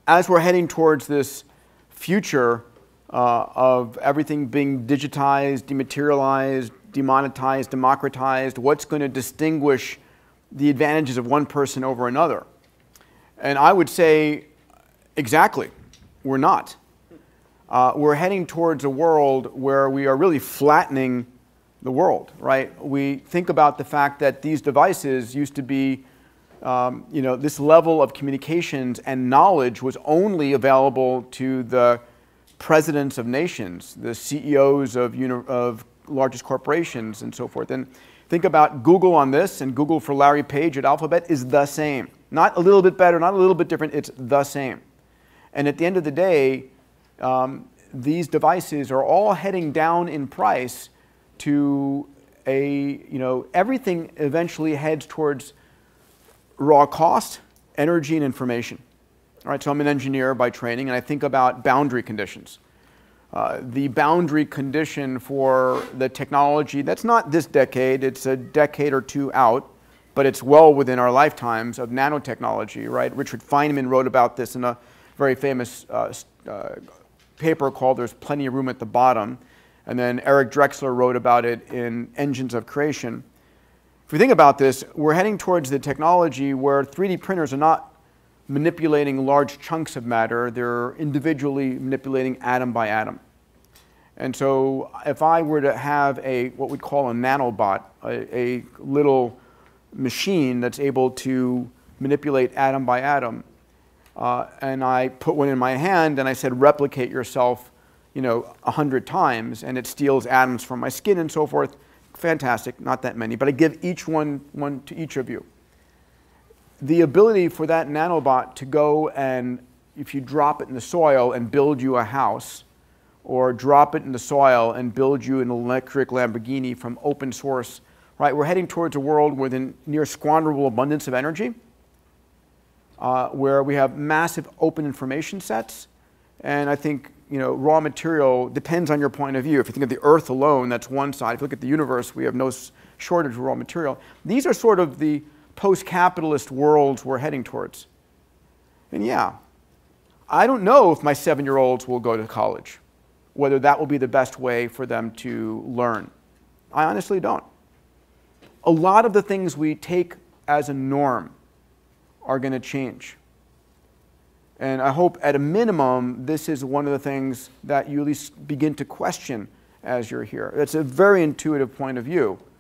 as we're heading towards this future of everything being digitized, dematerialized, demonetized, democratized, what's going to distinguish the advantages of one person over another? And I would say, exactly, we're not. We're heading towards a world where we are really flattening the world, right? We think about the fact that these devices used to be, this level of communications and knowledge was only available to the presidents of nations, the CEOs of largest corporations and so forth. And think about Google on this, and Google for Larry Page at Alphabet is the same. Not a little bit better, not a little bit different, it's the same. And at the end of the day, these devices are all heading down in price to everything eventually heads towards raw cost, energy, and information. All right, so I'm an engineer by training, and I think about boundary conditions. The boundary condition for the technology, that's not this decade, it's a decade or two out, but it's well within our lifetimes of nanotechnology, right? Richard Feynman wrote about this in a very famous paper called There's Plenty of Room at the Bottom. And then Eric Drexler wrote about it in Engines of Creation. If we think about this, we're heading towards the technology where 3D printers are not manipulating large chunks of matter. They're individually manipulating atom by atom. And so if I were to have what we'd call a nanobot, a little machine that's able to manipulate atom by atom, and I put one in my hand and I said, replicate yourself 100 times, and it steals atoms from my skin and so forth. Fantastic, not that many, but I give each one to each of you. The ability for that nanobot to go and, if you drop it in the soil and build you a house, or drop it in the soil and build you an electric Lamborghini from open source, right? We're heading towards a world with a near squanderable abundance of energy, where we have massive open information sets, and I think raw material depends on your point of view. If you think of the Earth alone, that's one side. If you look at the universe, we have no shortage of raw material. These are sort of the post-capitalist worlds we're heading towards. And yeah, I don't know if my 7-year-olds will go to college, whether that will be the best way for them to learn. I honestly don't. A lot of the things we take as a norm are going to change. And I hope at a minimum, this is one of the things that you at least begin to question as you're here. It's a very intuitive point of view.